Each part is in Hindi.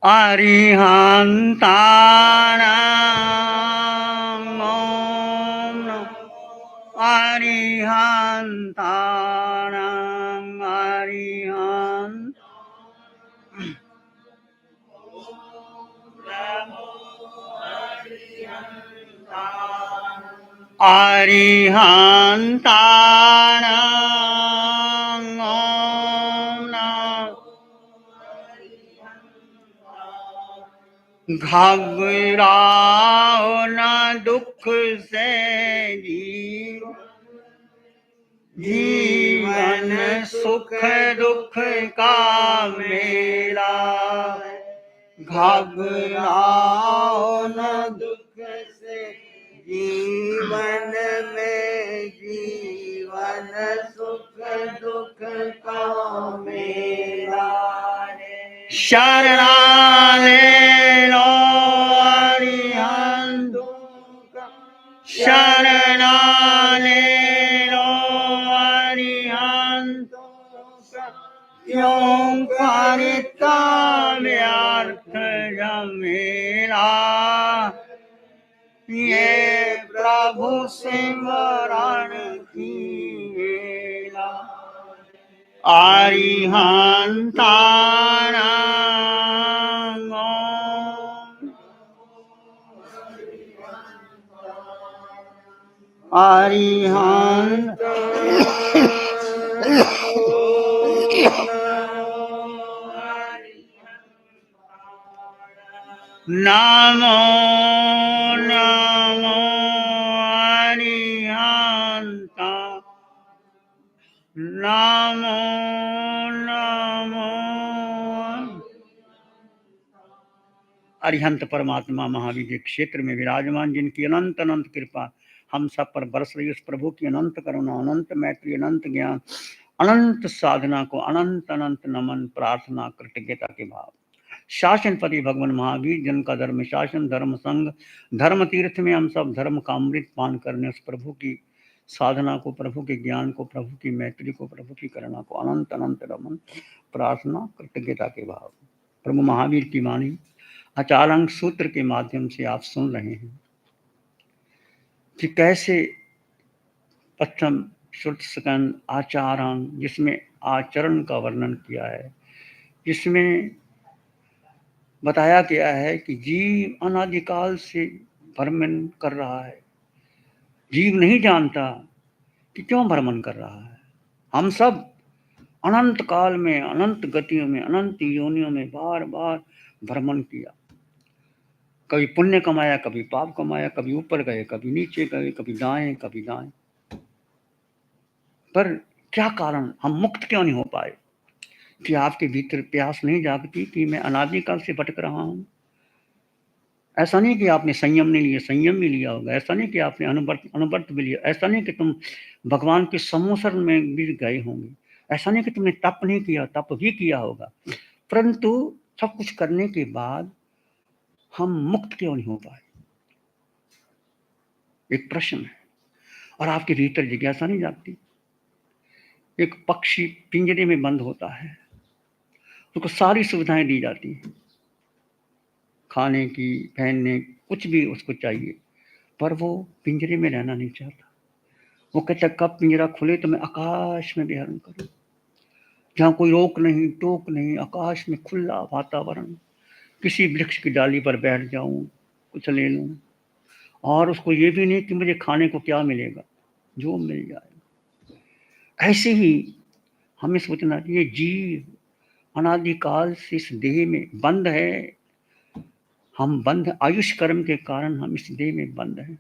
अरिहन्तानां ॐ अरिहन्तानां अरिहन्तानां ॐ घबराओ न दुख से जीवन सुख दुख का मेला। घबराओ न दुख से जीवन में, जीवन सुख दुख का मेला। शरणा ले लो अरिहंतों का, शरणा ले लो अरिहंतों का, क्यों करता व्यर्थ झमेला। ये प्रभु सिमरन की वेला। अरिहंतानां अरिहंत नमो नमो अरिहंता, नमो नमो। अरिहंत परमात्मा महावीर के क्षेत्र में विराजमान, जिनकी अनंत अनंत कृपा हम सब पर बरस रही, उस प्रभु की अनंत करुणा, अनंत मैत्री, अनंत ज्ञान, अनंत साधना को अनंत अनंत नमन, प्रार्थना, कृतज्ञता के भाव। शासनपति भगवान महावीर, जन का धर्म शासन, धर्म संघ, धर्म तीर्थ में हम सब धर्म का अमृत पान करने, उस प्रभु की साधना को, प्रभु के ज्ञान को, प्रभु की मैत्री को, प्रभु की करुणा को अनंत अनंत नमन, प्रार्थना, कृतज्ञता के भाव। प्रभु महावीर की वाणी आचारांग सूत्र के माध्यम से आप सुन रहे हैं कि कैसे प्रथम श्रुत स्कंद आचारांग, जिसमें आचरण का वर्णन किया है, जिसमें बताया गया है कि जीव अनादिकाल से भ्रमण कर रहा है। जीव नहीं जानता कि क्यों भ्रमण कर रहा है। हम सब अनंत काल में, अनंत गतियों में, अनंत योनियों में बार बार भ्रमण किया। कभी पुण्य कमाया, कभी पाप कमाया, कभी ऊपर गए, कभी नीचे गए, कभी दाएं, कभी दाएं। पर क्या कारण, हम मुक्त क्यों नहीं हो पाए? कि आपके भीतर प्यास नहीं जागती कि मैं अनादिकाल से भटक रहा हूं? ऐसा नहीं कि आपने संयम नहीं लिया, संयम भी लिया होगा। ऐसा नहीं कि आपने अनुवर्त भी लिया। ऐसा नहीं कि तुम भगवान के सम्मोहन में भी गए होंगे। ऐसा नहीं कि तुमने तप नहीं किया, तप भी किया होगा। परंतु सब कुछ करने के बाद हम मुक्त क्यों नहीं हो पाए? एक प्रश्न है। और आपके भीतर जिज्ञासा नहीं जागती? एक पक्षी पिंजरे में बंद होता है, उसको सारी सुविधाएं दी जाती हैं, खाने की, पहनने, कुछ भी उसको चाहिए, पर वो पिंजरे में रहना नहीं चाहता। वो कहता कब पिंजरा खुले तो मैं आकाश में विहरण करूं, जहां कोई रोक नहीं टोक नहीं, आकाश में खुला वातावरण, किसी वृक्ष की डाली पर बैठ जाऊं, कुछ ले लूं, और उसको ये भी नहीं कि मुझे खाने को क्या मिलेगा, जो मिल जाए। ऐसे ही हमें सोचना चाहिए, जीव अनादिकाल से इस देह में बंद है। हम बंद, आयुष कर्म के कारण हम इस देह में बंद हैं।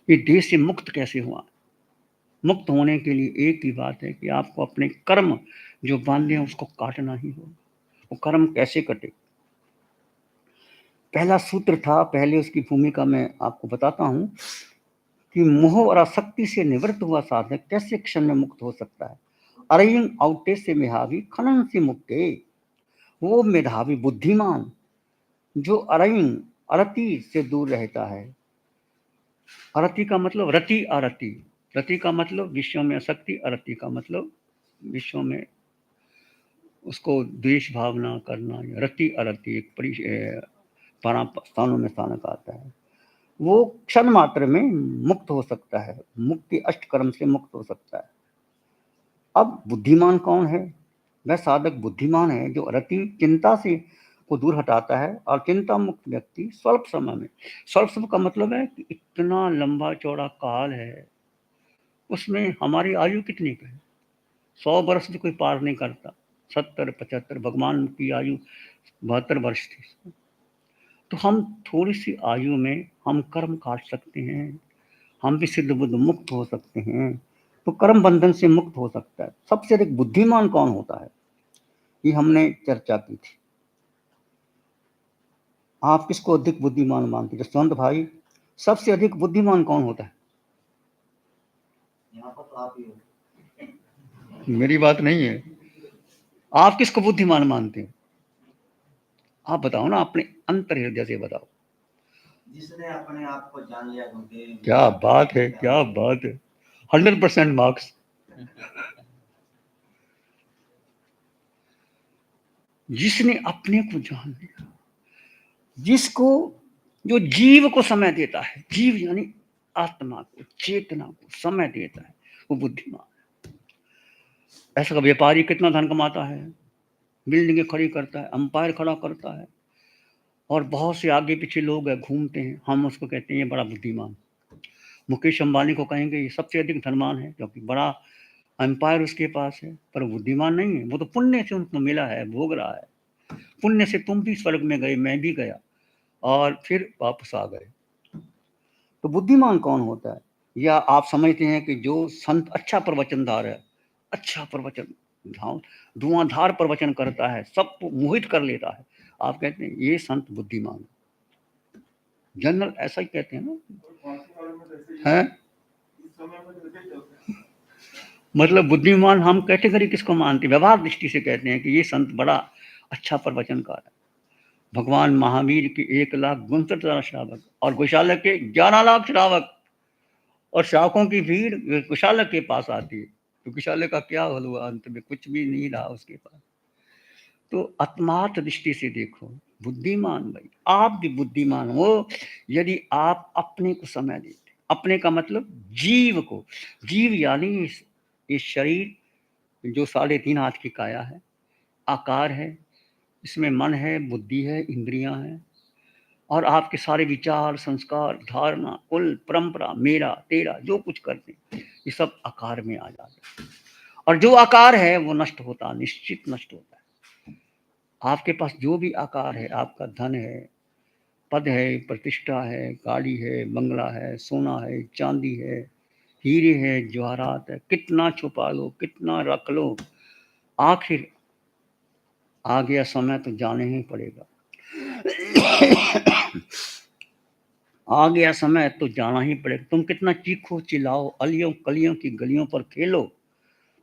ये देह से मुक्त कैसे हुआ? मुक्त होने के लिए एक ही बात है कि आपको अपने कर्म जो बांधे हैं उसको काटना ही होगा। वो कर्म कैसे कटे? पहला सूत्र था, पहले उसकी भूमिका मैं आपको बताता हूं कि मोह और आसक्ति से निवृत्त हुआ साधक कैसे क्षण में मुक्त हो सकता है। अरयंग औटे से मेधावी खनन से मुक्ते, वो मेधावी बुद्धिमान जो अरयंग अरति से दूर रहता है। अरति का मतलब रति, अरति। रति का मतलब विश्व में आसक्ति, अरति का मतलब विश्व में उसको द्वेष भावना करना, रति अरति एक स्थानों में स्थानक आता है, वो क्षण मात्र में मुक्त हो सकता है, मुक्ति अष्टकर्म से मुक्त हो सकता है। अब बुद्धिमान कौन है? वह साधक बुद्धिमान है जो रति चिंता से को दूर हटाता है और चिंता मुक्त व्यक्ति स्वल्प समय में, स्वल्प समय का मतलब है कि इतना लंबा चौड़ा काल है, उसमें हमारी आयु कितनी है? 100 वर्ष भी कोई पार नहीं करता। 70 75, भगवान की आयु 72 वर्ष थी। तो हम थोड़ी सी आयु में हम कर्म काट सकते हैं, हम भी सिद्ध बुद्ध मुक्त हो सकते हैं, तो कर्म बंधन से मुक्त हो सकता है। सबसे अधिक बुद्धिमान कौन होता है, ये हमने चर्चा की थी। आप किसको अधिक बुद्धिमान मानते हैं? जसवंत भाई, सबसे अधिक बुद्धिमान कौन होता है? यहाँ पर तो आप ही हो। मेरी बात नहीं है, आप किसको बुद्धिमान मानते हैं? आप बताओ ना, अपने अंतर हृदय से बताओ। जिसने अपने आप को जान लिया गुरुदेव। क्या बात है, क्या बात है, 100% मार्क्स। जिसने अपने को जान लिया, जिसको, जो जीव को समय देता है, जीव यानी आत्मा को, चेतना को समय देता है, वो बुद्धिमान है। ऐसा का व्यापारी कितना धन कमाता है, बिल्डिंगें खड़ी करता है, अंपायर खड़ा करता है, और बहुत से आगे पीछे लोग घूमते हैं, हम उसको कहते हैं ये बड़ा बुद्धिमान। मुकेश अंबानी को कहेंगे ये सबसे अधिक धनवान है, क्योंकि बड़ा एम्पायर उसके पास है, पर बुद्धिमान नहीं है। वो तो पुण्य से उनको मिला है, भोग रहा है। पुण्य से तुम भी स्वर्ग में गए, मैं भी गया, और फिर वापस आ गए। तो बुद्धिमान कौन होता है? या आप समझते हैं कि जो संत अच्छा प्रवचनदार है, अच्छा प्रवचन, धुआंधार प्रवचन करता है, सबको मोहित कर लेता है, आप कहते हैं ये संत बुद्धिमान। जनरल ऐसा ही कहते हैं ना, है? मतलब बुद्धिमान हम कैटेगरी किसको मानते हैं? व्यवहार दृष्टि से कहते हैं कि ये संत बड़ा अच्छा प्रवचनकार है। भगवान महावीर के 1,62,000 श्रावक और गोशालक के 11 लाख श्रावक, और श्रावकों की भीड़ गोशालक के पास आती है, तो गोशालक का क्या हुआ? अंत में कुछ भी नहीं रहा उसके पास। तो आत्मार्थ दृष्टि से देखो, बुद्धिमान भाई, आप भी बुद्धिमान हो यदि आप अपने को समय देते। अपने का मतलब जीव को, जीव यानी इस शरीर जो 3.5 हाथ की काया है, आकार है, इसमें मन है, बुद्धि है, इंद्रियां हैं, और आपके सारे विचार, संस्कार, धारणा, कुल, परंपरा, मेरा तेरा जो कुछ करते हैं, ये सब आकार में आ जाता है। और जो आकार है वो नष्ट होता, निश्चित नष्ट होता है। आपके पास जो भी आकार है, आपका धन है, पद है, प्रतिष्ठा है, गाड़ी है, बंगला है, सोना है, चांदी है, हीरे है, जवाहरात है, कितना छुपा लो, कितना रख लो, आखिर आ गया समय तो जाने ही पड़ेगा। आ गया समय तो जाना ही पड़ेगा। तुम कितना चीखो चिल्लाओ, अलियों कलियों की गलियों पर खेलो,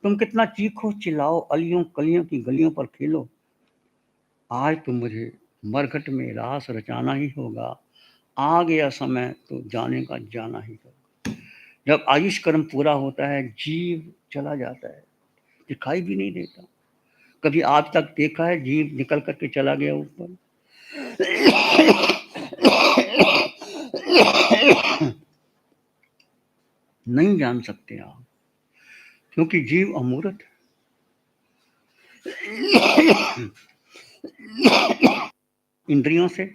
तुम कितना चीखो चिल्लाओ, अलियों कलियों की गलियों पर खेलो, आज तो मुझे मरघट में रास रचाना ही होगा। आ गया समय तो जाने का जाना ही होगा। जब आयुष कर्म पूरा होता है, जीव चला जाता है, दिखाई भी नहीं देता। कभी आज तक देखा है जीव निकल करके चला गया ऊपर? नहीं जान सकते आप, क्योंकि जीव अमूर्त है। इंद्रियों से,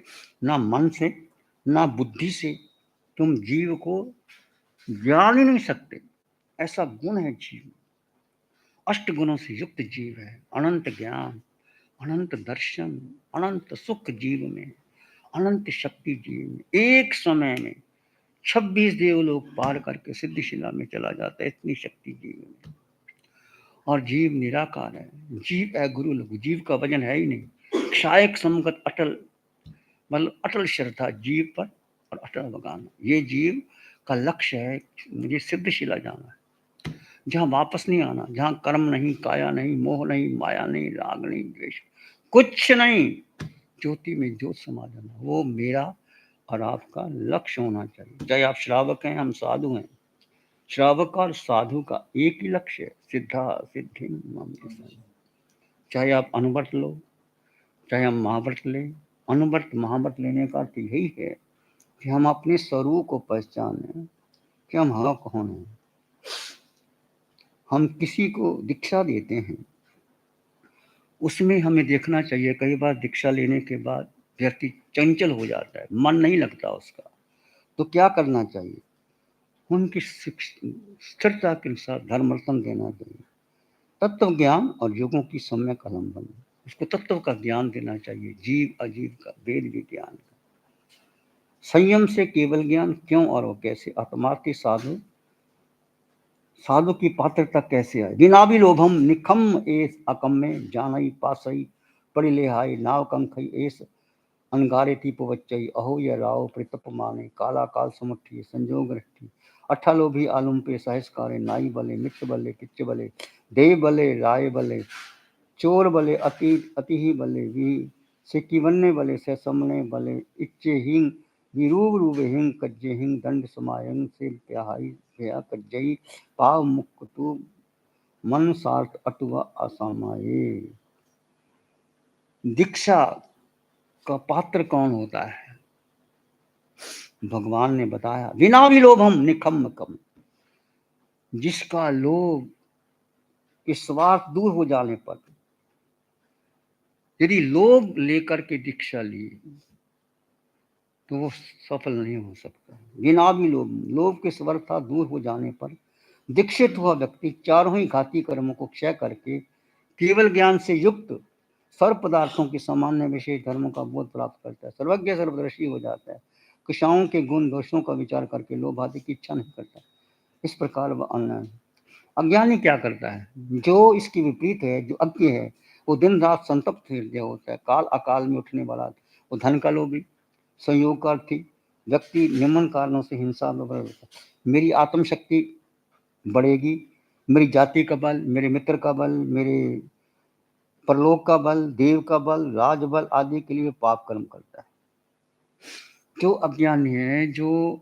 ना मन से, ना बुद्धि से तुम जीव को जान ही नहीं सकते। ऐसा गुण है जीव, अष्ट गुणों से युक्त जीव है। अनंत ज्ञान, अनंत दर्शन, अनंत सुख जीव में, अनंत शक्ति जीव में। एक समय में 26 देवलोक पार करके सिद्धिशिला में चला जाता है, इतनी शक्ति जीव में। और जीव निराकार है, जीव है गुरु लघु, जीव का वजन है ही नहीं। क्षायक समगत अटल, मतलब अटल श्रद्धा जीव पर और अटल लगाना, ये जीव का लक्ष्य है। मुझे सिद्धशिला जाना है, जहाँ वापस नहीं आना, जहाँ कर्म नहीं, काया नहीं, मोह नहीं, माया नहीं, राग नहीं, द्वेष कुछ नहीं, ज्योति में ज्योत समा जाना, वो मेरा और आपका लक्ष्य होना चाहिए। चाहे आप श्रावक हैं, हम साधु हैं, श्रावक और साधु का एक ही लक्ष्य है, सिद्धा सिद्धि मम। चाहे आप अनुव्रत लो, चाहे हम महाव्रत लें। अनुव्रत महाव्रत लेने का अर्थ यही है कि हम अपने स्वरूप को पहचानें कि हम कौन हैं। हम किसी को दीक्षा देते हैं, उसमें हमें देखना चाहिए। कई बार दीक्षा लेने के बाद व्यक्ति चंचल हो जाता है, मन नहीं लगता उसका, तो क्या करना चाहिए? उनकी स्थिरता के अनुसार धर्मरत्न देना चाहिए। तत्व ज्ञान और योगों की सम्यक अवलंबन, उसको तत्व का ज्ञान देना चाहिए, जीव अजीव का, वेद विज्ञान का। संयम से केवल ज्ञान क्यों और वो कैसे? आत्मार्थी साधु साधु की पात्रता कैसे आए? बिना भी लोभम निखम एस अकम्मे जानई पासई पड़ी लेहाई नाव कंखई एस अनगारे ती पवच्चई अहो या राव प्रतप माने काला काल समुठी संजोग रठी अठा लोभी आलुम पे सहस्कारे नाई बले मित्र बले किच्च बले देव बले राय बले चोर बले अति ही बले वी सिक्की वन्ने बले से समने बले इच्चे हिंग विरूप रूप हिंग कज्जे हिंग दंड समायंग से प्याहाई भया कज्जई पाव मुक्तु मन सार्थ अटुआ असामाये। दीक्षा का पात्र कौन होता है? भगवान ने बताया, बिना भी लोभम निखम कम, जिसका लोभ के स्वार्थ दूर हो जाने पर, यदि लोभ लेकर के दीक्षा ली तो वो सफल नहीं हो सकता। बिना भी लोभ के स्वार्थ दूर हो जाने पर दीक्षित हुआ व्यक्ति चारों ही घाती कर्मों को क्षय करके केवल ज्ञान से युक्त सर्व पदार्थों के सामान्य विशेष धर्मों का बोध प्राप्त करता है, सर्वज्ञ सर्वदर्शी हो जाता है, कुशाओं के गुण दोषों का विचार करके लोभ आदि की इच्छा नहीं करता। इस प्रकार वह अज्ञानी। अज्ञानी क्या करता है? जो इसकी विपरीत है, जो अज्ञ है, वो दिन रात संतप्त हृदय होता है, काल अकाल में उठने वाला, वो धन का लोभी, संयोग का अर्थी व्यक्ति निम्न कारणों से हिंसा में बढ़ होता है। मेरी आत्मशक्ति बढ़ेगी, मेरी जाति का बल, मेरे मित्र का बल, मेरे परलोक का बल, देव का बल, राज बल आदि के लिए पाप कर्म करता है। जो अज्ञानी है, जो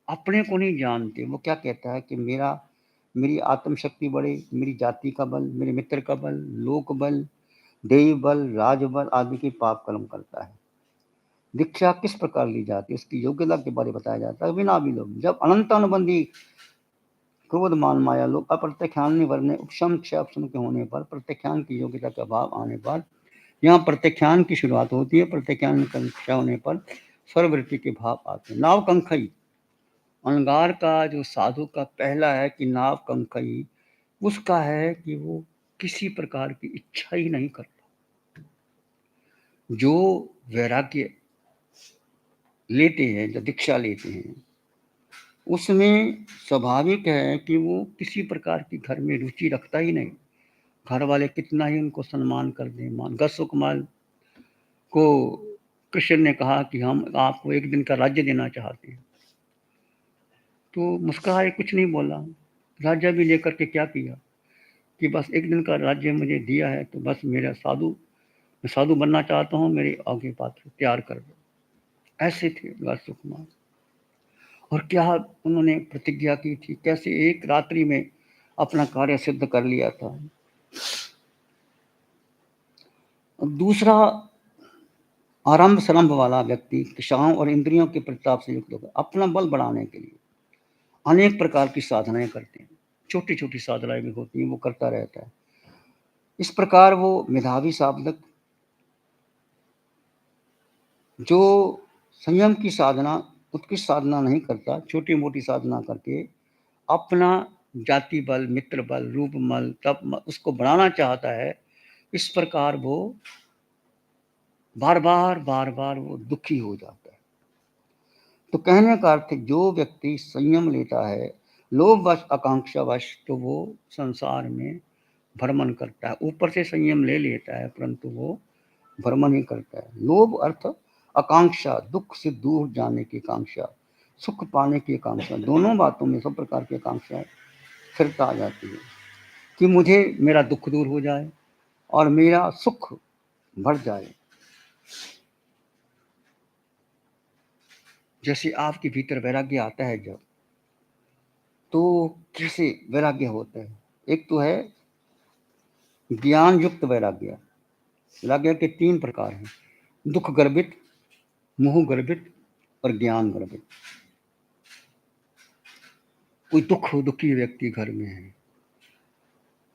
अपने को नहीं जानते, वो क्या कहता है कि मेरी आत्मशक्ति बढ़े, मेरी जाति का बल, मेरे मित्र का बल, लोक बल, देव बल, राज बल आदि के पाप कर्म करता है। दीक्षा किस प्रकार ली जाती है, उसकी योग्यता के बारे में बताया जाता है। बिना भी लोग जब अनंत अनुबंधी क्रोध मान माया लोग अप्रत्यख्यान वरने उपशम क्षय उपशम के होने पर, प्रत्यख्यान की योग्यता का अभाव आने पर, यहाँ प्रत्यख्यान की शुरुआत होती है, प्रत्यख्यान क्षय होने पर स्वरवृत्ति के भाव आते हैं। नाव कंखई, अंगार का जो साधु का पहला है कि नाव कंखई, उसका है कि वो किसी प्रकार की इच्छा ही नहीं करता। जो वैराग्य लेते हैं, जो दीक्षा लेते हैं, उसमें स्वाभाविक है कि वो किसी प्रकार की घर में रुचि रखता ही नहीं। घर वाले कितना ही उनको सम्मान कर दें। मान गसुकमाल को कृष्ण ने कहा कि हम आपको एक दिन का राज्य देना चाहते हैं, तो मुस्कुराए, कुछ नहीं बोला। राज्य भी लेकर के क्या किया कि बस एक दिन का राज्य मुझे दिया है, तो बस मैं साधु बनना चाहता हूँ, मेरे आगे पात्र तैयार कर दो। ऐसे थे गसुकमाल। और क्या उन्होंने प्रतिज्ञा की थी, कैसे एक रात्रि में अपना कार्य सिद्ध कर लिया था। दूसरा, आरंभ सरंभ वाला व्यक्ति क्षाओं और इंद्रियों के प्रताप से युक्त होकर अपना बल बढ़ाने के लिए अनेक प्रकार की साधनाएं करते हैं। छोटी छोटी साधनाएं भी होती हैं, वो करता रहता है। इस प्रकार वो मेधावी साधक जो संयम की साधना, उत्कृष्ट साधना नहीं करता, छोटी मोटी साधना करके अपना जाति बल, मित्र बल, रूप बल, तप उसको बढ़ाना चाहता है, इस प्रकार वो बार बार वो दुखी हो जाता है। तो कहने का अर्थ, जो व्यक्ति संयम लेता है लोभवश आकांक्षावश, तो वो संसार में भ्रमण करता है। ऊपर से संयम ले लेता है, परंतु वो भ्रमण ही करता है। लोभ अर्थ आकांक्षा, दुख से दूर जाने की आकांक्षा, सुख पाने की आकांक्षा। दोनों बातों में सब प्रकार की आकांक्षाएं स्थिरता आ जाती है कि मुझे मेरा दुख दूर हो जाए और मेरा सुख बढ़ जाए। जैसे आपके भीतर वैराग्य आता है जब, तो कैसे वैराग्य होता है? एक तो है ज्ञान युक्त वैराग्य, वैराग्य के 3 प्रकार हैं, दुख गर्भित, मोह गर्भित और ज्ञान गर्भित। कोई दुखी व्यक्ति घर में है,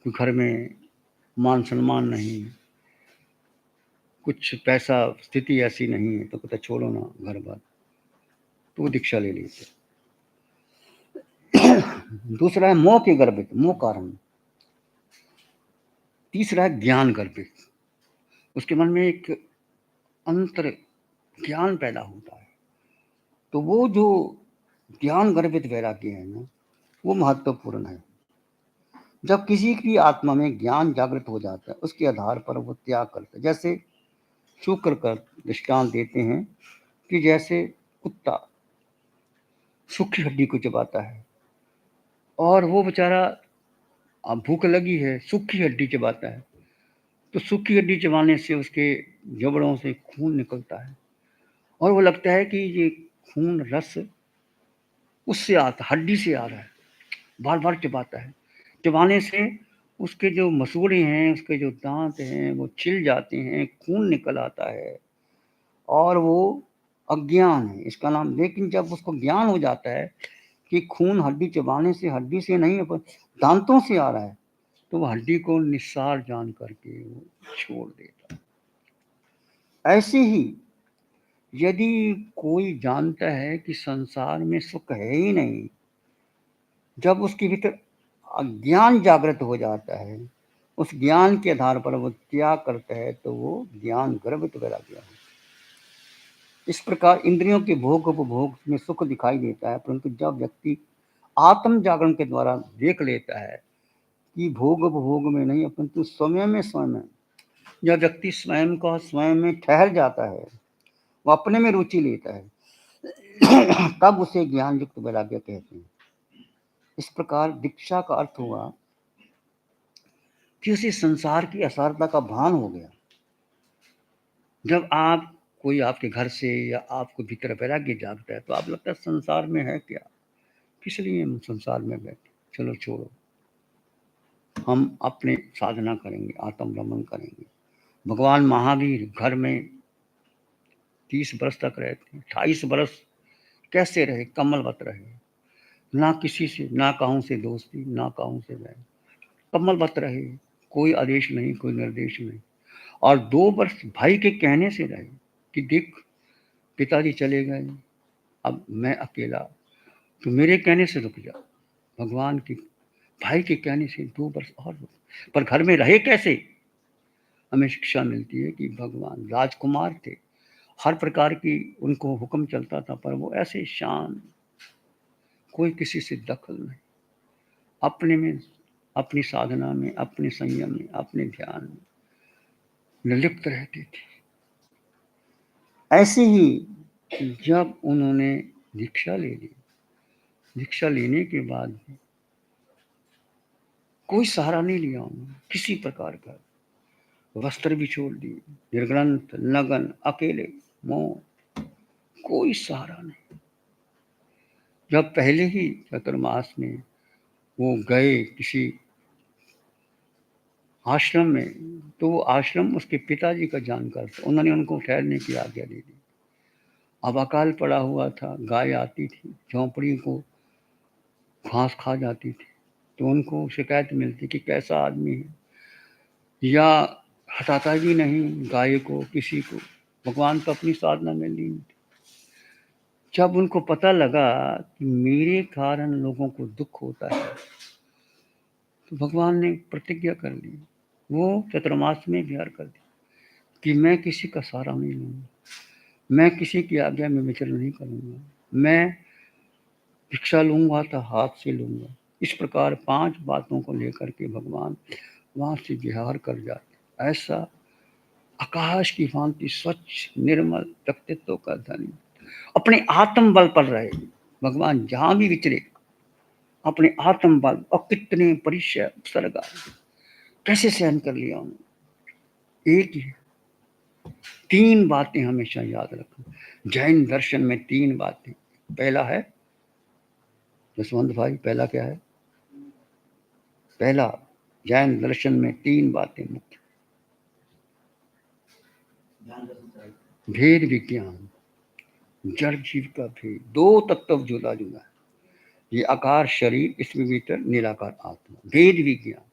कोई घर में मान सम्मान नहीं, कुछ पैसा स्थिति ऐसी नहीं है, तो कहता छोड़ो ना घर बार, तो वो दीक्षा ले लेते। दूसरा है मोह के गर्भित, मोह कारण। तीसरा है ज्ञान गर्भित, उसके मन में एक अंतर ज्ञान पैदा होता है। तो वो जो ज्ञान गर्भित वैराग्य है ना, वो महत्वपूर्ण है। जब किसी की आत्मा में ज्ञान जागृत हो जाता है, उसके आधार पर वो त्याग करता है। जैसे शुक्र का दृष्टांत देते हैं कि जैसे कुत्ता सूखी हड्डी को चबाता है और वो बेचारा, अब भूख लगी है, सूखी हड्डी चबाता है, तो सूखी हड्डी चबाने से उसके जबड़ों से खून निकलता है और वो लगता है कि ये खून रस उससे आता, हड्डी से आ रहा है। बार बार चबाता है, चबाने से उसके जो मसूड़े हैं, उसके जो दांत हैं, वो छिल जाते हैं, खून निकल आता है और वो अज्ञान है इसका नाम। लेकिन जब उसको ज्ञान हो जाता है कि खून हड्डी चबाने से, हड्डी से नहीं है, दांतों से आ रहा है, तो वो हड्डी को निस्सार जान करके वो छोड़ देता है। ऐसे ही यदि कोई जानता है कि संसार में सुख है ही नहीं, जब उसके भीतर अज्ञान जागृत हो जाता है, उस ज्ञान के आधार पर वो त्याग करता है, तो वो ज्ञान गर्भित वैराग्य है। इस प्रकार इंद्रियों के भोग उपभोग में सुख दिखाई देता है, परंतु जब व्यक्ति आत्म जागरण के द्वारा देख लेता है कि भोग उपभोग में नहीं, परंतु स्वयं में, जब व्यक्ति स्वयं का स्वयं में ठहर जाता है, वो अपने में रुचि लेता है, तब उसे ज्ञान युक्त वैराग्य कहते हैं। इस प्रकार दीक्षा का अर्थ हुआ कि उसे संसार की असारता का भान हो गया। जब आप कोई आपके घर से या आपको भीतर वैराग्य जागता है, तो आप लगता है संसार में है क्या, किस लिए हम संसार में बैठे, चलो छोड़ो, हम अपने साधना करेंगे, आत्म रमन करेंगे। भगवान महावीर घर में 30 बरस तक रहे थे, 28 बरस कैसे रहे, कमलवत रहे, ना किसी से, ना कहूँ से दोस्ती, ना कहूँ से बैर, कमलवत रहे, कोई आदेश नहीं, कोई निर्देश नहीं। और 2 वर्ष भाई के कहने से रहे कि देख पिताजी चले गए, अब मैं अकेला, तो मेरे कहने से रुक जा। भगवान की भाई के कहने से 2 वर्ष और रुक, पर घर में रहे कैसे। हमें शिक्षा मिलती है कि भगवान राजकुमार थे, हर प्रकार की उनको हुक्म चलता था, पर वो ऐसे शांत, कोई किसी से दखल नहीं, अपने में, अपनी साधना में, अपने संयम में, अपने ध्यान में निर्लिप्त रहते थे। ऐसे ही जब उन्होंने दीक्षा ले ली, दीक्षा लेने के बाद कोई सहारा नहीं लिया उन्होंने किसी प्रकार का, वस्त्र भी छोड़ दिए, निर्ग्रंथ, नगन, अकेले, मौन, कोई सहारा नहीं। जब पहले ही चतुर्मास में वो गए किसी आश्रम में, तो वो आश्रम उसके पिताजी का जानकार था, उन्होंने उनको ठहरने की आज्ञा दे दी। अब अकाल पड़ा हुआ था, गाय आती थी, झोंपड़ी को घास खा जाती थी, तो उनको शिकायत मिलती कि कैसा आदमी है, या हटाता भी नहीं गाय को, किसी को, भगवान तो अपनी साधना में लीन थे। जब उनको पता लगा कि मेरे कारण लोगों को दुख होता है, तो भगवान ने प्रतिज्ञा कर ली, वो चतुर्मास में विहार कर दी कि मैं किसी का सहारा नहीं लूंगा, मैं किसी की आज्ञा में विचरण नहीं करूंगा, मैं भिक्षा लूंगा तो हाथ से लूंगा। इस प्रकार 5 बातों को लेकर के भगवान वहां से विहार कर जाते। ऐसा आकाश की भांति स्वच्छ निर्मल व्यक्तित्व का धनी, अपने आत्म बल पर रहे, भगवान जहां भी विचरे अपने आत्म बल, और कितने परिचय उत्सर्गा कैसे सहन कर लिया उन्होंने। एक ही 3 बातें हमेशा याद रखना। जैन दर्शन में 3 बातें, पहला है जसवंत भाई, पहला क्या है, पहला जैन दर्शन में 3 बातें मुख्य। भेद विज्ञान, जड़ जीव का भेद, दो तत्व जुदा जुदा है। ये आकार शरीर, इसमें भीतर निराकार आत्मा। भेद विज्ञान,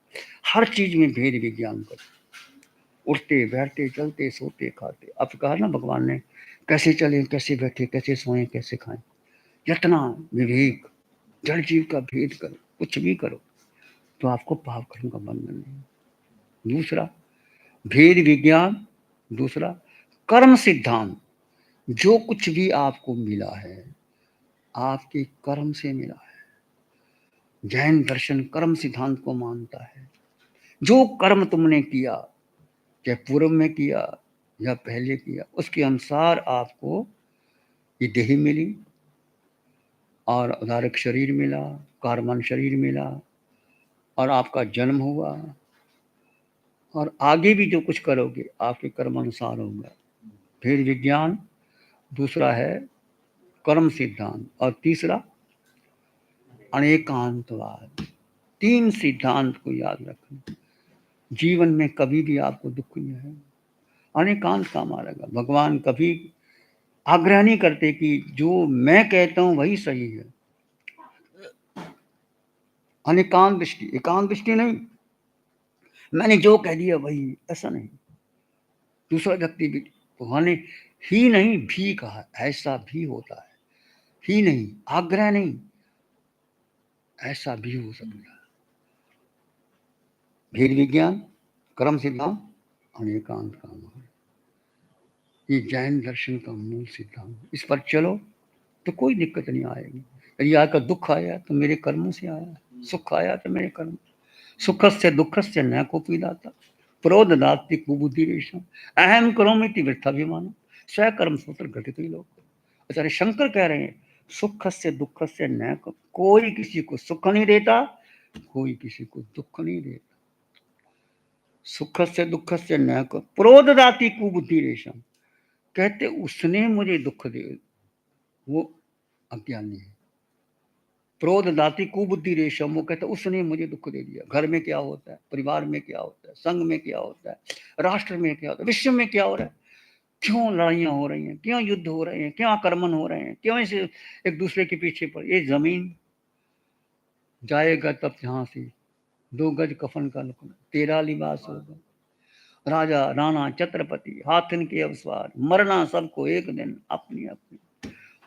हर चीज में भेद विज्ञान करो। उठते बैठते चलते सोते खाते। अब कहा ना भगवान ने, कैसे चले, कैसे बैठे, कैसे सोए, कैसे खाएं, जितना विवेक, जड़ जीव का भेद करो, कुछ भी करो तो आपको पाप कर्म का बंधन नहीं। दूसरा भेद विज्ञान, दूसरा कर्म सिद्धांत। जो कुछ भी आपको मिला है आपके कर्म से मिला है। जैन दर्शन कर्म सिद्धांत को मानता है। जो कर्म तुमने किया, चाहे पूर्व में किया या पहले किया, उसके अनुसार आपको ये देह मिली और उदारक शरीर मिला, कार्बन शरीर मिला और आपका जन्म हुआ। और आगे भी जो कुछ करोगे आपके कर्म अनुसार होगा। भेद विज्ञान, दूसरा है कर्म सिद्धांत और तीसरा अनेकांतवाद। तीन सिद्धांत को याद रखना। जीवन में कभी भी आपको दुख नहीं है, अनेकांत का मारेगा। भगवान कभी आग्रह नहीं करते कि जो मैं कहता हूं वही सही है। अनेकांत दृष्टि, एकांत दृष्टि नहीं, मैंने जो कह दिया वही, ऐसा नहीं। दूसरा व्यक्ति भी, भगवान ने ही नहीं भी कहा, ऐसा भी होता है। ही नहीं, आग्रह नहीं, ऐसा भी हो सकता है। भेद विज्ञान, कर्म सिद्धांत, अनेकांत का मार्ग, ये जैन दर्शन का मूल सिद्धांत। इस पर चलो तो कोई दिक्कत नहीं आएगी। यदि आपका दुख आया तो मेरे कर्मों से आया, सुख आया तो मेरे कर्म। सुखस्य दुःखस्य न कोऽपि दाता प्रोददाति कुबुद्धि रेशम अहम करोमीति वृथाभिमानम स्वकर्म सूत्र घटित ही लोग। आचार्य शंकर कह रहे हैं सुखस्य दुःखस्य न, कोई किसी को सुख नहीं देता, कोई किसी को दुख नहीं देता। सुखस्य दुःखस्य न प्रोददाति कुबुद्धि रेशम, कहते उसने मुझे दुख दे, वो अज्ञानी है। प्रोददाति कुबुद्धि रेशम, वो कहता उसने मुझे दुख दे दिया। घर में क्या होता है, परिवार में क्या होता है, संघ में क्या होता है, राष्ट्र में क्या होता है, विश्व में क्या हो रहा है, क्यों लड़ाइयां हो रही हैं, क्यों युद्ध हो रहे हैं, क्यों आक्रमण हो रहे हैं, क्यों इसे एक दूसरे के पीछे पड़। ये जमीन जाएगा तब यहाँ से, 2 गज कफन का लुकना, तेरा लिबास होगा। राजा राणा छत्रपति हाथिन के अवसर, मरना सबको एक दिन अपनी अपनी।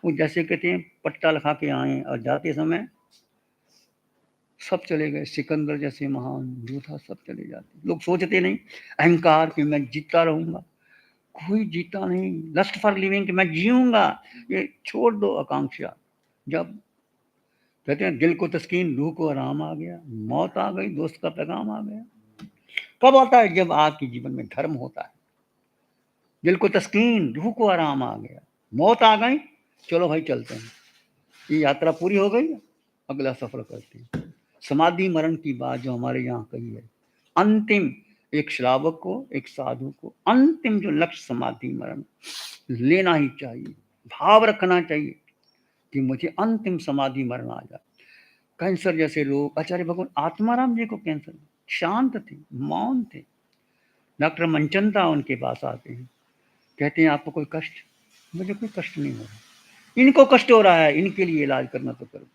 वो जैसे कहते हैं पट्टा लगा के आए और जाते समय सब चले गए। सिकंदर जैसे महान योद्धा सब चले जाते। लोग सोचते नहीं अहंकार कि मैं जीता रहूंगा, कोई जीता नहीं। लस्ट फॉर लिविंग कि मैं जीऊंगा, ये छोड़ दो आकांक्षा। जब कहते हैं दिल को तस्कीन, रूह को आराम आ गया, मौत आ गई, दोस्त का पैगाम आ गया। कब आता है? जब आपके जीवन में धर्म होता है। दिल को तस्कीन, रूह को आराम आ गया, मौत आ गई, चलो भाई चलते हैं, ये यात्रा पूरी हो गई, अगला सफर करते हैं। समाधि मरण की बात जो हमारे यहाँ कही है, अंतिम, एक श्रावक को, एक साधु को अंतिम जो लक्ष्य समाधि मरण लेना ही चाहिए। भाव रखना चाहिए कि मुझे अंतिम समाधि मरण आ जाए। कैंसर जैसे लोग, आचार्य भगवान आत्माराम जी को कैंसर, शांत थे, मौन थे। डॉक्टर मनचंदा उनके पास आते हैं, कहते हैं आपको कोई कष्ट? मुझे कोई कष्ट नहीं हो रहा, इनको कष्ट हो रहा है, इनके लिए इलाज करना तो करो।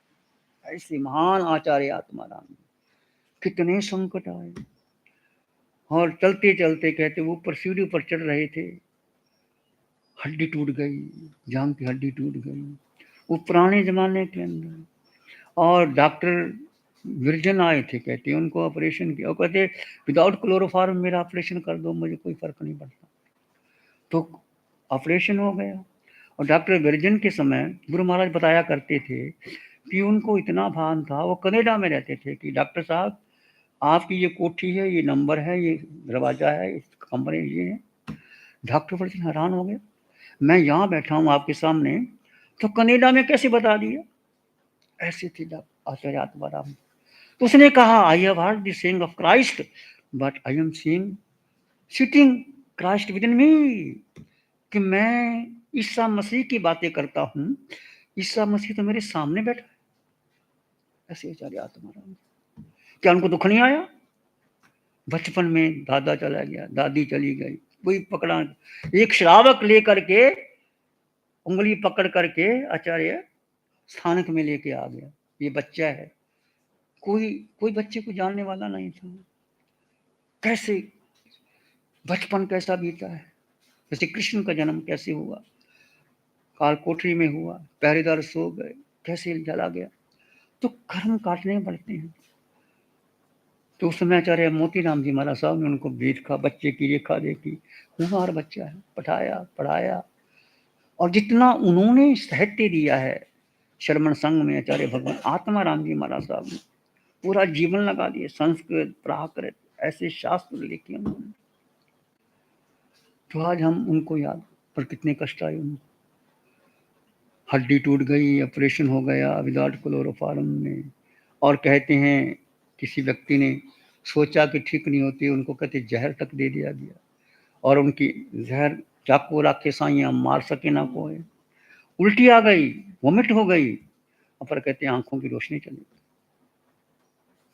ऐसे महान आचार्य आत्माराम, कितने संकट आए और चलते चलते कहते ऊपर सीढ़ी पर चढ़ रहे थे, हड्डी टूट गई, जांग की हड्डी टूट गई। वो पुराने जमाने के अंदर, और डॉक्टर विरजन आए थे, कहते उनको ऑपरेशन किया, और कहते विदाउट क्लोरोफार्म मेरा ऑपरेशन कर दो, मुझे कोई फर्क नहीं पड़ता। तो ऑपरेशन हो गया। और डॉक्टर विरजन के समय गुरु महाराज बताया करते थे कि उनको इतना भान था, वो कनाडा में रहते थे, कि डॉक्टर साहब आपकी ये कोठी है, ये नंबर है, ये दरवाजा है, इस कमरे ये है। डॉक्टर विरजन हैरान हो गया, मैं यहाँ बैठा हूँ आपके सामने, तो कनाडा में कैसे बता दिया? ऐसे थे आचार्य आत्माराम। तो उसने कहा I have heard the saying of Christ but I am seeing sitting Christ within me, कि मैं ईसा मसीह की बातें करता हूँ, ईसा मसीह तो मेरे सामने बैठा है। ऐसे आचार्य आत्माराम। क्या उनको दुख नहीं आया? बचपन में दादा चला गया, दादी चली गई, कोई पकड़ा, एक श्रावक लेकर के उंगली पकड़ करके आचार्य स्थानक में लेके आ गया। ये बच्चा है, कोई कोई बच्चे को जानने वाला नहीं था। कैसे बचपन कैसा बीता है, जैसे कृष्ण का जन्म कैसे हुआ, काल कोठरी में हुआ, पहरेदार सो गए, कैसे चला गया। तो कर्म काटने पड़ते हैं। तो उस समय आचार्य मोतीराम जी महाराज साहब ने उनको देखा, बच्चे की रेखा देखी, होनहार बच्चा है, पढ़ाया पढ़ाया, और जितना उन्होंने साहित्य दिया है श्रमण संघ में, आचार्य भगवान आत्मा राम जी महाराज साहब ने पूरा जीवन लगा दिए, संस्कृत प्राकृत ऐसे शास्त्र लिखे उन्होंने। तो आज हम उनको याद, पर कितने कष्ट आए उनको, हड्डी टूट गई, ऑपरेशन हो गया विदाउट क्लोरोफार्म में, और कहते हैं किसी व्यक्ति ने सोचा कि ठीक नहीं होती, उनको कहते जहर तक दे दिया गया, और उनकी जहर चाकू राखे साइया मार सके ना कोई, उल्टी आ गई, वोमिट हो गई, पर कहते हैं आंखों की रोशनी चली,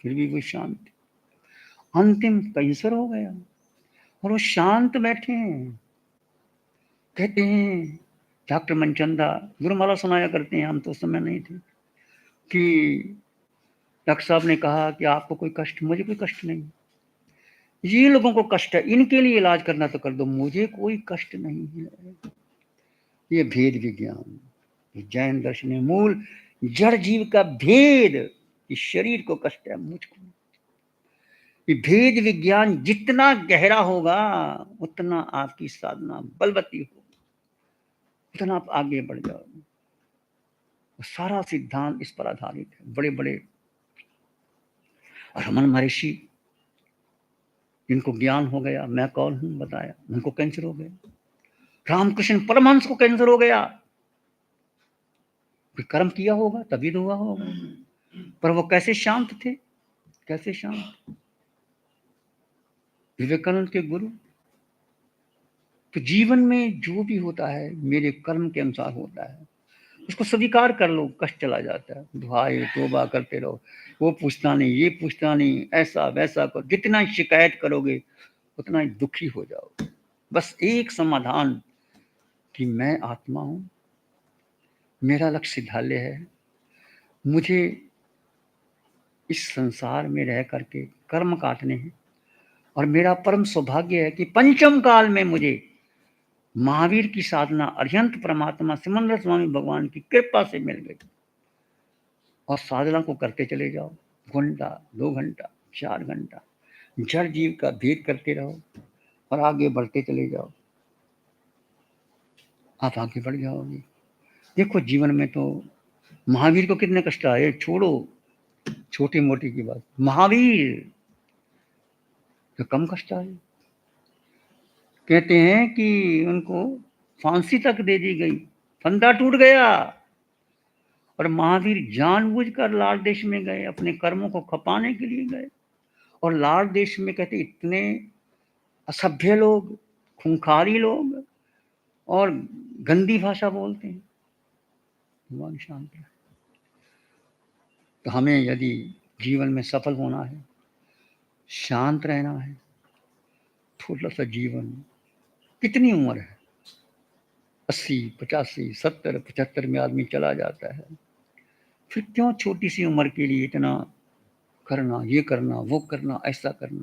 फिर भी वो शांत, अंतिम कैंसर हो गया और वो शांत बैठे हैं। कहते हैं डॉक्टर मनचंदा गुरुमाला सुनाया करते हैं, हम तो उस समय नहीं थे, कि डॉक्टर साहब ने कहा कि आपको कोई कष्ट, मुझे कोई कष्ट नहीं, ये लोगों को कष्ट है, इनके लिए इलाज करना तो कर दो, मुझे कोई कष्ट नहीं है। ये भेद विज्ञान, जैन दर्शन में मूल जड़ जीव का भेद, कि शरीर को कष्ट है, मुझको। ये भेद विज्ञान जितना गहरा होगा उतना आपकी साधना बलवती होगी, उतना आप आगे बढ़ जाओगे। सारा सिद्धांत इस पर आधारित है। बड़े बड़े रमन महर्षि, जिनको ज्ञान हो गया मैं कौन हूं बताया, उनको कैंसर हो गया। रामकृष्ण परमहंस को कैंसर हो गया, कोई कर्म किया होगा तभी तो हुआ होगा, पर वो कैसे शांत थे, कैसे शांत। विवेकानंद के गुरु, तो जीवन में जो भी होता है मेरे कर्म के अनुसार होता है, उसको स्वीकार कर लो, कष्ट चला जाता है। दुआए तोबा करते रहो, वो पूछता नहीं, ये पूछता नहीं, ऐसा वैसा करो, जितना शिकायत करोगे उतना ही दुखी हो जाओगे। बस एक समाधान, कि मैं आत्मा हूं, मेरा लक्ष्य सिद्धालय है, मुझे इस संसार में रह करके कर्म काटने हैं, और मेरा परम सौभाग्य है कि पंचम काल में मुझे महावीर की साधना अरिहंत परमात्मा सिमंदर स्वामी भगवान की कृपा से मिल गई। और साधना को करते चले जाओ, घंटा 2 घंटा 4 घंटा, जड़ जीव का भेद करते रहो और आगे बढ़ते चले जाओ, आप आगे बढ़ जाओगे। देखो जीवन में तो महावीर को कितने कष्ट आए, छोड़ो छोटी मोटी की बात, महावीर तो कम कष्ट आए। कहते हैं कि उनको फांसी तक दे दी गई, फंदा टूट गया, और महावीर जानबूझकर लाल देश में गए, अपने कर्मों को खपाने के लिए गए। और लाल देश में कहते इतने असभ्य लोग, खूंखारी लोग, और गंदी भाषा बोलते हैं। भगवान शांत रहे। तो हमें यदि जीवन में सफल होना है, शांत रहना है, थोड़ा सा जीवन, कितनी उम्र है, 80 85 70 75 में आदमी चला जाता है, फिर क्यों छोटी सी उम्र के लिए इतना करना, ये करना, वो करना, ऐसा करना।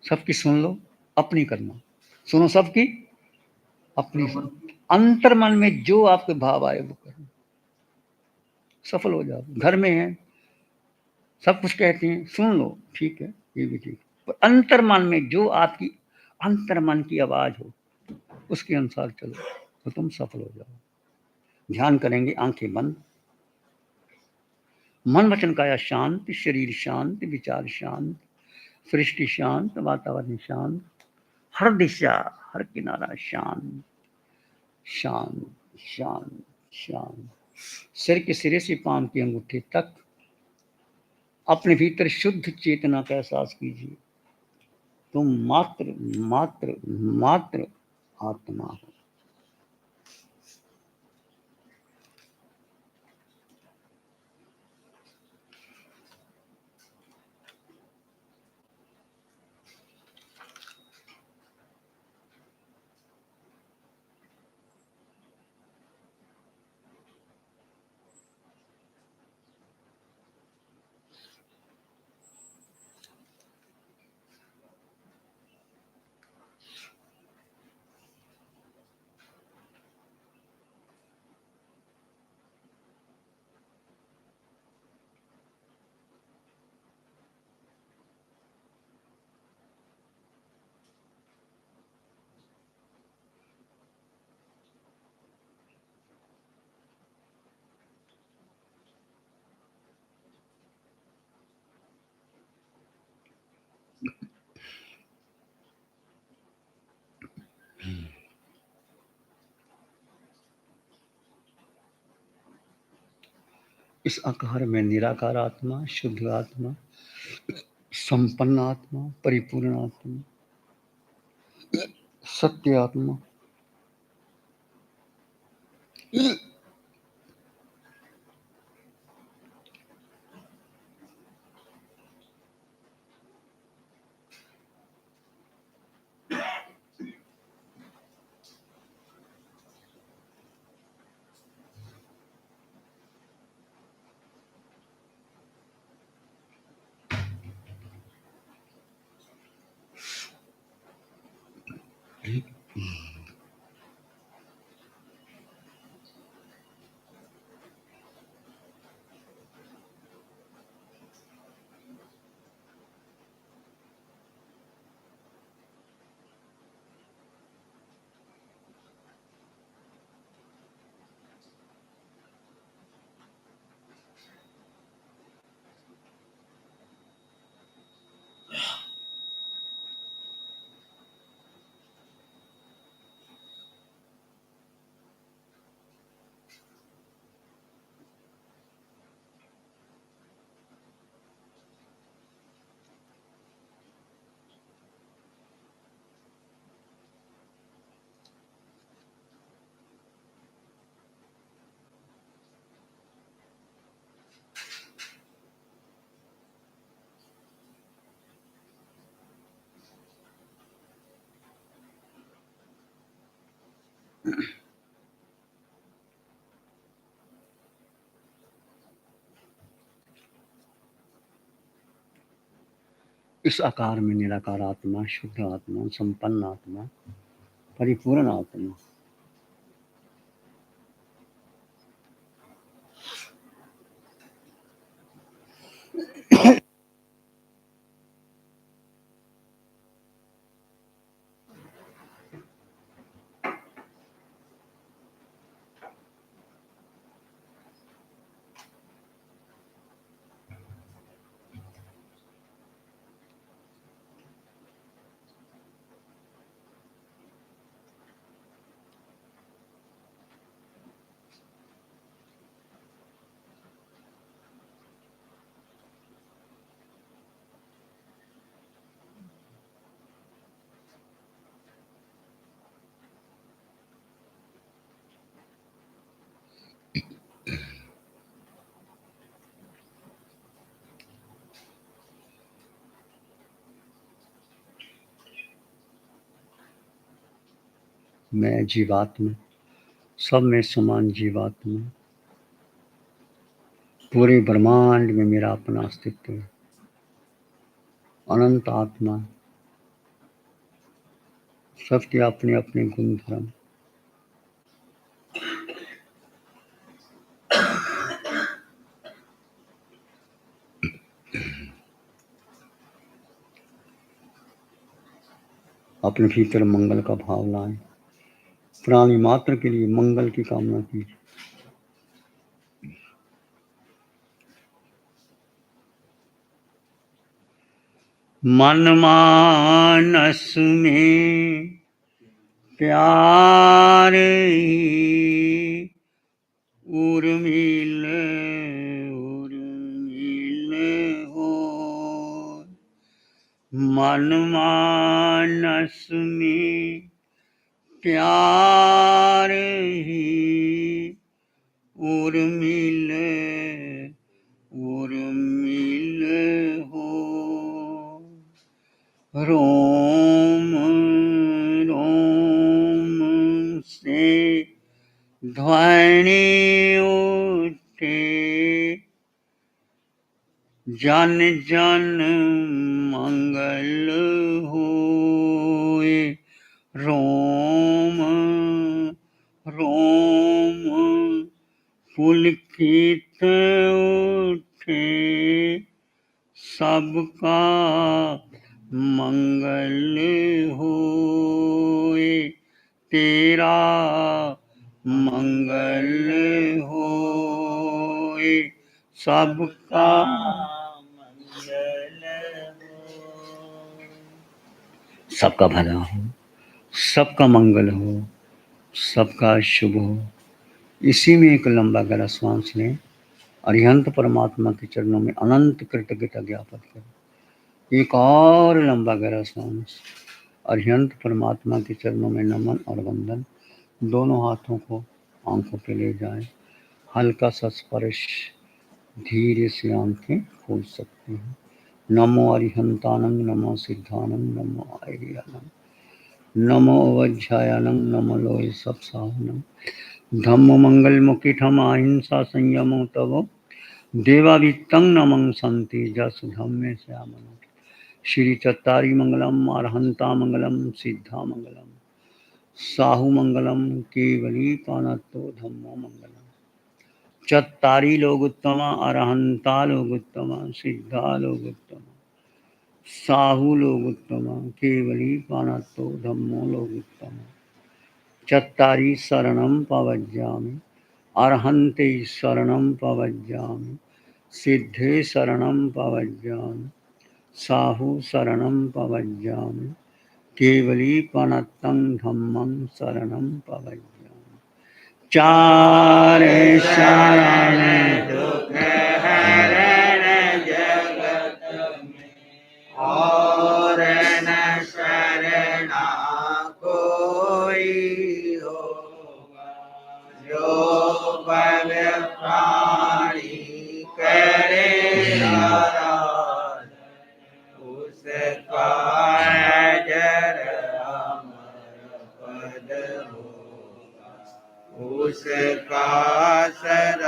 सबकी सुन लो, अपनी करना, सुनो सबकी, अपनी अंतर मन में जो आपके भाव आए वो करना, सफल हो जाओ। घर में है, सब कुछ कहते हैं, सुन लो, ठीक है, ये भी ठीक, पर अंतर मन में जो आपकी अंतर मन की आवाज हो उसके अनुसार चलो, तो तुम सफल हो जाओ। ध्यान करेंगे, आंखें बंद, मन वचन काया शांत, शरीर शांत, विचार शांत, सृष्टि शांत, वातावरण शांत, हर दिशा हर किनारा शांत, शांत शांत शांत। सिर के सिरे से पांव की अंगूठे तक अपने भीतर शुद्ध चेतना का एहसास कीजिए, तुम मात्र मात्र मात्र आत्मा हो। इस आकार में निराकार आत्मा, शुद्ध आत्मा, संपन्न आत्मा, परिपूर्ण आत्मा, सत्य आत्मा, इस आकार में निराकार आत्मा, शुद्ध आत्मा, संपन्न आत्मा, परिपूर्ण आत्मा, मैं जीवात्मा, सब में समान जीवात्मा, पूरे ब्रह्मांड में मेरा अपना अस्तित्व है, अनंत आत्मा, सबके अपने अपने गुण धर्म, अपने भीतर मंगल का भाव लाएं, प्राणी मात्र के लिए मंगल की कामना कीजिए। मन मानस में प्यार उर्मिल उर्मिल हो, मन मानस में प्यार ही उर्मिल उर्मिल हो, रोम रोम से ध्वनि उठे, जन जन मंगल होए, रोम रोम पुलकित उठे, सबका मंगल होए, तेरा मंगल होए, सबका मंगल हो, सबका भला हो, सबका मंगल हो, सबका शुभ हो। इसी में एक लंबा गहरा श्वास लें। अरिहंत परमात्मा के चरणों में अनंत कृतज्ञता ज्ञापन करें। एक और लंबा गहरा श्वास। अरिहंत परमात्मा के चरणों में नमन और वंदन। दोनों हाथों को आंखों पे ले जाएं। हल्का सा स्पर्श, धीरे से आंखें खोल सकते हैं। नमो अरिहंतानंद, नमो सिद्धानंद, नमो आर्यानंद, नमो अवध्यायानंद, नमो लोय सब साहनम। धम्म मंगल मुकिठम अहिंसा संयमो तवो देवावित्तं नमं संति जस धम्मे श्यामनो। श्री चत्तारी मंगलम, अरहंता मंगलम, सिद्धा मंगलम, साहू मंगलम, केवली पानतो धम्मो मंगलम। चत्तारी लोग उत्तम, अरहंता लोग उत्तम, सिद्धा लोग उत्तम, साहू लोग उत्तम, केवली पानतो धम्मो लोग उत्तम। चत्तारी शरणं पवज्जामि, अरहन्ते शरणं पवज्जामि, सिद्धे शरणं पवज्जामि, साहू शरणं पवज्जामि, केवली पनत्तं धम्मं शरणं पवज्जामि। चार शरण दुख हरण जगत में, और न शरणा कोई होगा। जो पग प्राणी करे आराधन, उसका अजर अमर पद होगा। उसका सदा